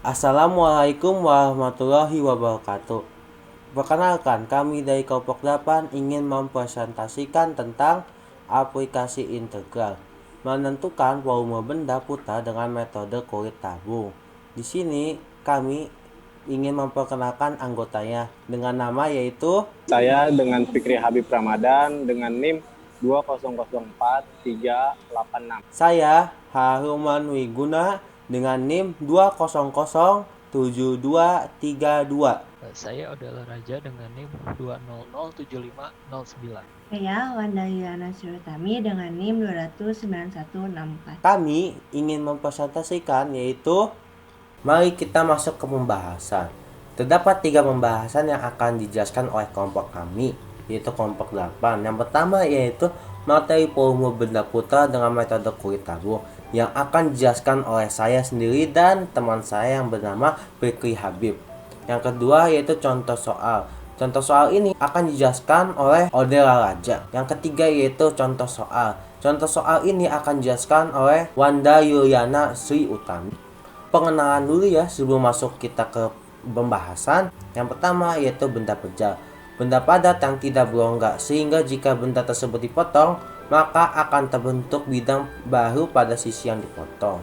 Assalamualaikum warahmatullahi wabarakatuh. Perkenalkan, kami dari kelompok 8 ingin mempresentasikan tentang aplikasi integral menentukan volume benda putar dengan metode kulit tabung. Di sini kami ingin memperkenalkan anggotanya dengan nama yaitu Saya dengan Fikri Habib Ramadan dengan NIM 2004386. saya Haruman Wiguna dengan NIM 2007232. Saya adalah Raja dengan NIM 2007509. Saya Wanda Yuliana Surutami dengan NIM 29164. Kami ingin mempresentasikan yaitu mari kita masuk ke pembahasan. Terdapat 3 pembahasan yang akan dijelaskan oleh kelompok kami, yaitu kelompok 8. Yang pertama yaitu materi volume benda putar dengan metode kulit tabung yang akan dijelaskan oleh saya sendiri dan teman saya yang bernama Fikri Habib. Yang kedua yaitu contoh soal. Contoh soal ini akan dijelaskan oleh Odela Raja. Yang ketiga yaitu contoh soal. Contoh soal ini akan dijelaskan oleh Wanda Yuliana Sri Utami. Pengenalan dulu ya sebelum masuk kita ke pembahasan. Yang pertama yaitu benda pejal. Benda padat yang tidak berongga sehingga jika benda tersebut dipotong maka akan terbentuk bidang baru pada sisi yang dipotong.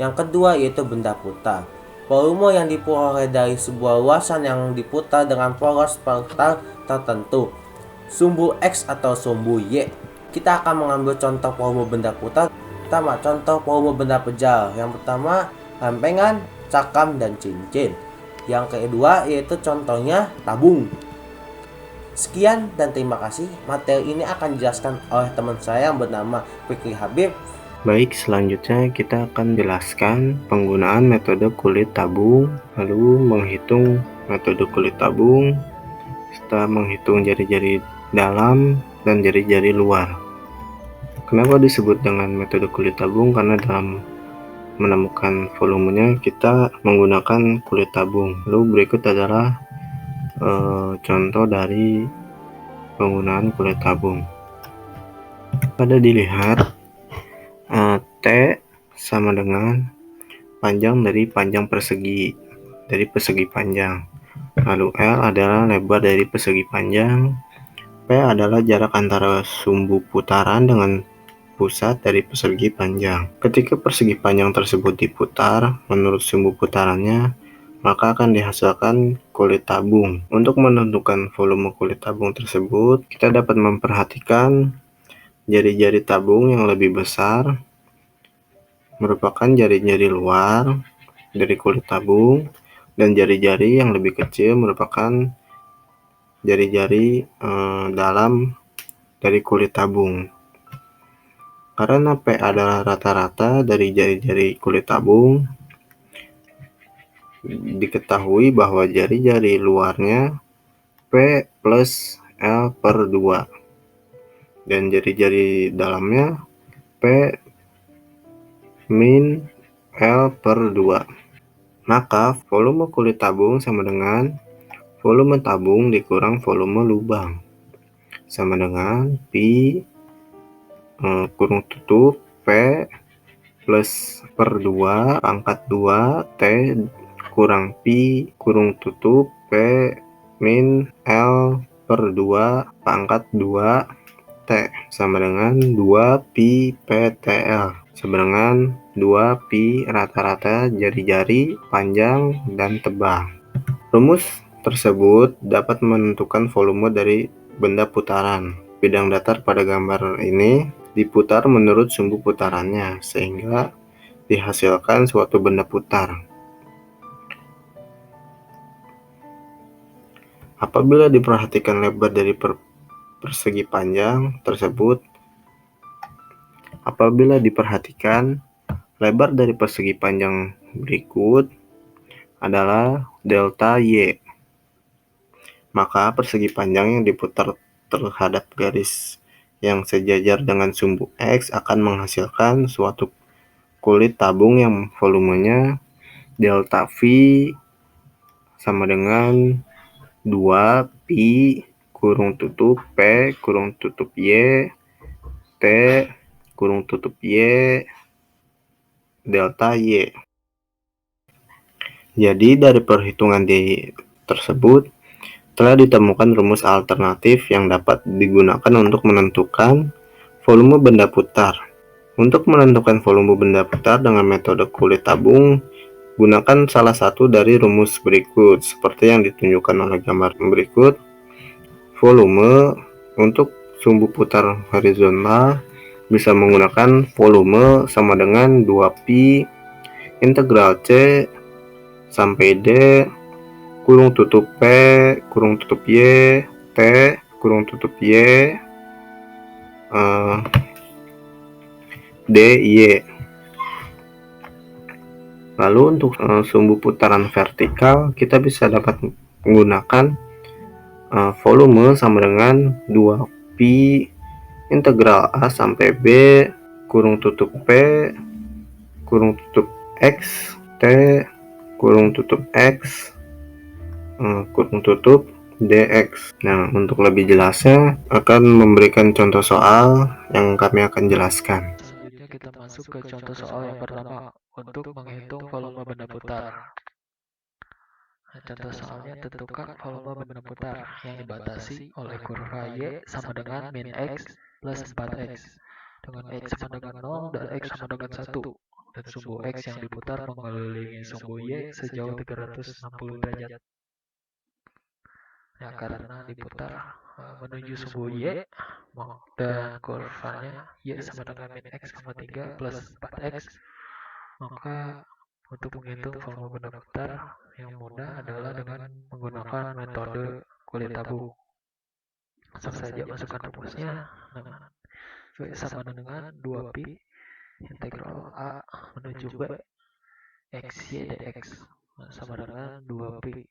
Yang kedua yaitu benda putar. Volume yang diperoleh dari sebuah luasan yang diputar dengan poros putar tertentu, sumbu X atau sumbu Y. Kita akan mengambil contoh volume benda putar. Pertama, contoh volume benda pejal. Yang pertama, lempengan, cakram, dan cincin. Yang kedua yaitu contohnya tabung. Sekian dan terima kasih. Materi ini akan dijelaskan oleh teman saya yang bernama Fikri Habib. Baik, selanjutnya kita akan jelaskan penggunaan metode kulit tabung, lalu menghitung metode kulit tabung, serta menghitung jari-jari dalam dan jari-jari luar. Kenapa disebut dengan metode kulit tabung? Karena dalam menemukan volumenya kita menggunakan kulit tabung. Lalu berikut adalah contoh dari penggunaan kulit tabung. Pada dilihat T sama dengan panjang dari panjang persegi panjang. Lalu L adalah lebar dari persegi panjang. P adalah jarak antara sumbu putaran dengan pusat dari persegi panjang. Ketika persegi panjang tersebut diputar menurut sumbu putarannya, maka akan dihasilkan kulit tabung. Untuk menentukan volume kulit tabung tersebut, kita dapat memperhatikan jari-jari tabung yang lebih besar merupakan jari-jari luar dari kulit tabung, dan jari-jari yang lebih kecil merupakan jari-jari dalam dari kulit tabung. Karena P adalah rata-rata dari jari-jari kulit tabung, diketahui bahwa jari-jari luarnya P plus L per 2 dan jari-jari dalamnya P min L per 2. Maka volume kulit tabung sama dengan volume tabung dikurang volume lubang, sama dengan pi kurung tutup P plus per 2 pangkat 2 T kurang pi kurung tutup P min L per 2 pangkat 2 T sama dengan 2 pi PTL sama dengan 2 pi rata-rata jari-jari panjang dan tebal. Rumus tersebut dapat menentukan volume dari benda putaran. Bidang datar pada gambar ini diputar menurut sumbu putarannya sehingga dihasilkan suatu benda putar. Apabila diperhatikan lebar dari persegi panjang tersebut, lebar dari persegi panjang berikut adalah delta Y. Maka persegi panjang yang diputar terhadap garis yang sejajar dengan sumbu X akan menghasilkan suatu kulit tabung yang volumenya delta V sama dengan 2 pi kurung tutup P kurung tutup Y T kurung tutup Y delta Y. Jadi dari perhitungan tersebut telah ditemukan rumus alternatif yang dapat digunakan untuk menentukan volume benda putar. Untuk menentukan volume benda putar dengan metode kulit tabung, gunakan salah satu dari rumus berikut seperti yang ditunjukkan oleh gambar berikut. Volume untuk sumbu putar horizontal bisa menggunakan volume sama dengan 2pi integral C sampai D kurung tutup P kurung tutup Y T kurung tutup Y DY. Lalu untuk sumbu putaran vertikal kita bisa dapat menggunakan volume sama dengan 2pi integral A sampai B kurung tutup P kurung tutup X T kurung tutup X kurung tutup dx. Nah, untuk lebih jelasnya akan memberikan contoh soal yang kami akan jelaskan. Selanjutnya kita masuk ke contoh soal yang pertama untuk menghitung volume benda putar. Nah, contoh soalnya tentukan volume benda putar yang dibatasi oleh kurva Y sama dengan min X plus 4X dengan X sama dengan 0 dan X sama dengan 1 dan sumbu X yang diputar mengelilingi sumbu Y sejauh 360 derajat. Ya, karena diputar menuju sumbu Y dan kurvanya Y sama dengan min X sama 3 plus 4X, maka untuk menghitung volume benda putar yang mudah adalah dengan menggunakan metode kulit tabung. Langsung saja masukkan rumusnya. Nah, V sama dengan 2pi integral A menuju B XY dx sama dengan 2pi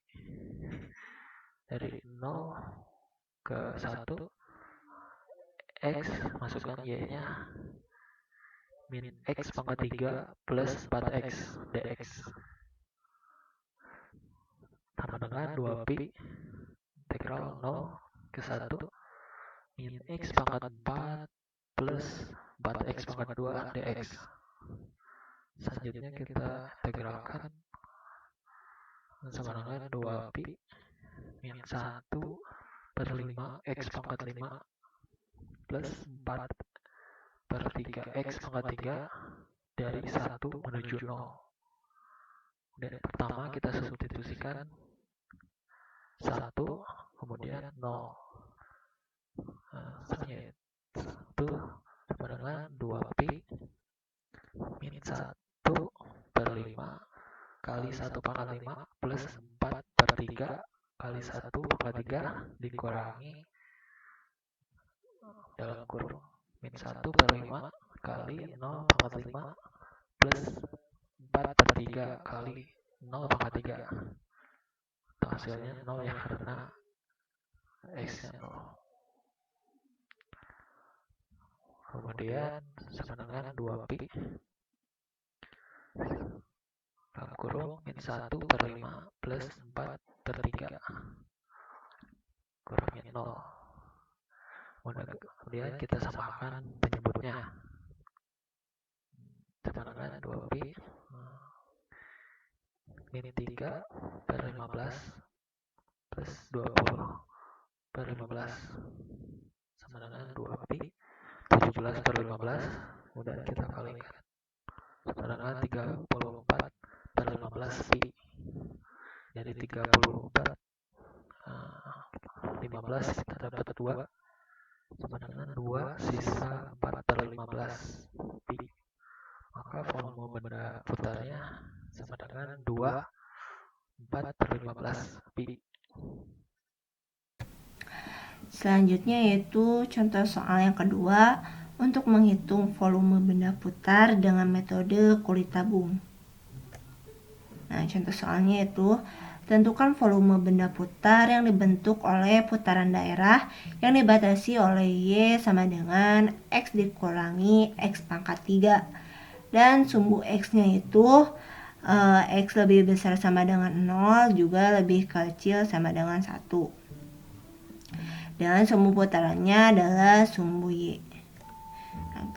dari 0 ke 1 X masukkan Y nya min X pangkat 3 plus 4X dx sama dengan 2pi integral 0 ke 1 min X pangkat 4 plus 4X pangkat 2 dx. Selanjutnya kita integralkan sama dengan 2pi min 1 per 5 X pangkat 5 plus 4 per 3 X pangkat 3 dari 1 menuju 0. Dan pertama kita substitusikan 1 kemudian 0. Selanjutnya 1 sama dengan 2pi min 1 per 5 kali 1 pangkat 5 plus 4 per 3 kali 1 pangkat 3 dikurangi dalam kurung min 1 per 5 kali 0 pangkat 5 plus 4 per 3 kali 0 pangkat 3. Hasilnya 0 ya karena X nya 0. Kemudian sama dengan 2pi dalam kurung min 1 per 5 plus 4 per 3 kurangin 0. Kemudian kita samakan penyebutnya sama dengan 2pi min 3 per 15 plus 20 per 15 sama dengan 2pi 17 per 15 kemudian kita kalikan sama dengan 34 per 15 pi. Dari 34 15 kita dapat 2 sama dengan 2 sisa 4 per 15 pi. Maka volume benda putarnya sama dengan 2 4 per 15 pi. Selanjutnya yaitu contoh soal yang kedua untuk menghitung volume benda putar dengan metode kulit tabung. Nah, contoh soalnya yaitu tentukan volume benda putar yang dibentuk oleh putaran daerah yang dibatasi oleh Y sama dengan X dikurangi X pangkat 3 dan sumbu X-nya itu X lebih besar sama dengan 0 juga lebih kecil sama dengan 1. Dan sumbu putarannya adalah sumbu Y.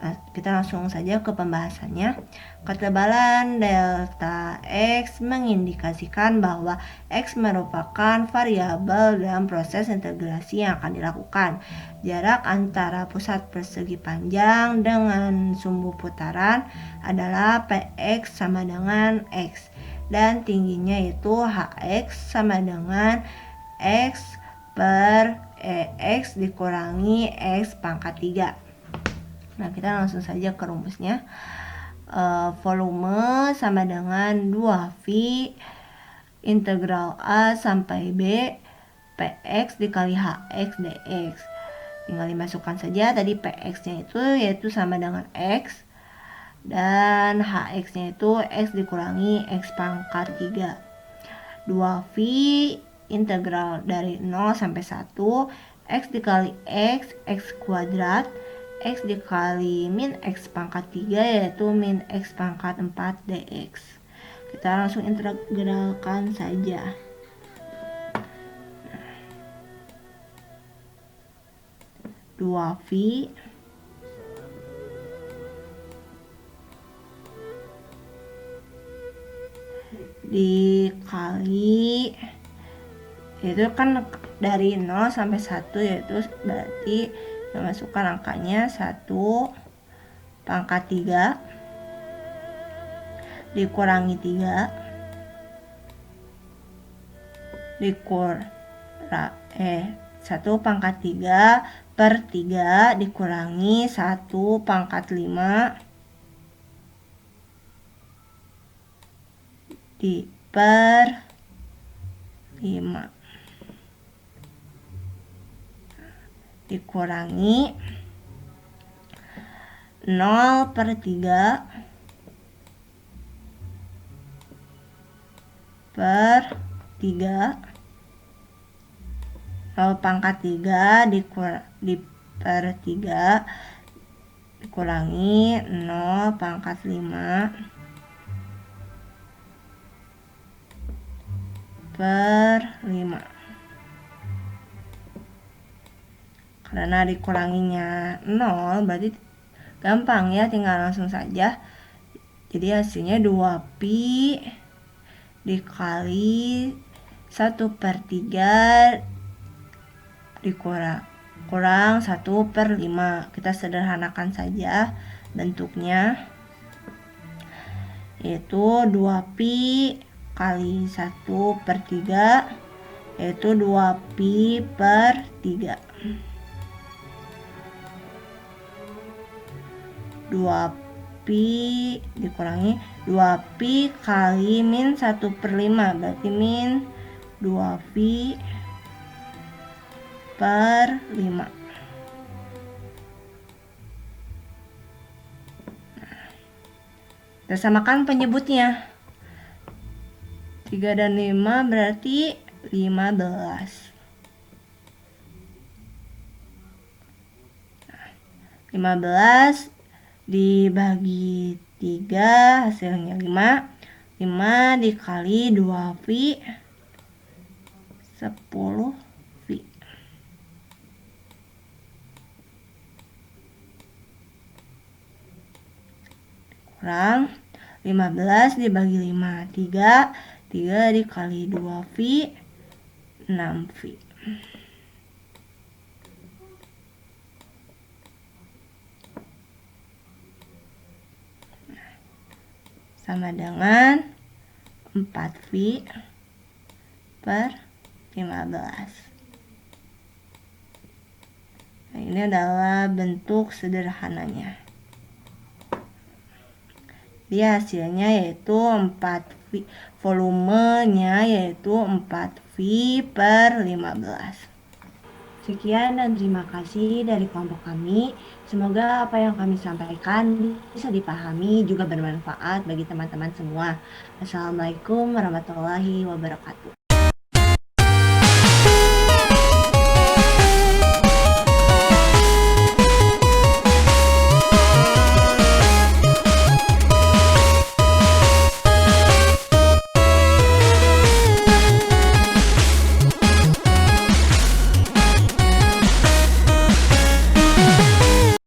Nah, Kita langsung saja ke pembahasannya. Ketebalan delta X mengindikasikan bahwa X merupakan variabel dalam proses integrasi yang akan dilakukan. Jarak antara pusat persegi panjang dengan sumbu putaran adalah Px sama dengan X, dan tingginya itu Hx sama dengan X per X dikurangi X pangkat 3. Nah, kita langsung saja ke rumusnya. Volume sama dengan 2V integral A sampai B Px dikali Hx dx. Tinggal dimasukkan saja tadi Px-nya itu yaitu sama dengan X, dan Hx-nya itu X dikurangi X pangkat 3. 2V integral dari 0 sampai 1 X dikali X kuadrat, X dikali min X pangkat 3 yaitu min X pangkat 4 dx. Kita langsung integralkan saja. Nah, 2V dikali, itu kan dari 0 sampai 1 yaitu berarti memasukkan angkanya 1 pangkat 3 dikurangi 3 1 pangkat 3 per 3 dikurangi 1 pangkat 5 per 5 dikurangi 0 per 3 per 3 0 pangkat 3 per 3 dikurangi 0 pangkat 5 per 5. Karena dikuranginya 0 berarti gampang ya, tinggal langsung saja. Jadi hasilnya 2pi dikali 1 per 3 kurang 1 per 5. Kita sederhanakan saja bentuknya, yaitu 2pi kali 1 per 3 yaitu 2pi per 3. 2pi dikurangi 2pi kali min 1 per 5 berarti min 2pi per 5. Kita samakan penyebutnya. 3 dan 5 berarti 15. 15 dibagi 3 hasilnya 5. 5 dikali 2pi 10V. Kurang 15 dibagi 5 3 dikali 2V 6V. Sama dengan 4V per 15. Nah, ini adalah bentuk sederhananya. Jadi hasilnya yaitu 4V, volumenya yaitu 4V per 15. Sekian dan terima kasih dari kelompok kami. Semoga apa yang kami sampaikan bisa dipahami juga bermanfaat bagi teman-teman semua. Assalamualaikum warahmatullahi wabarakatuh.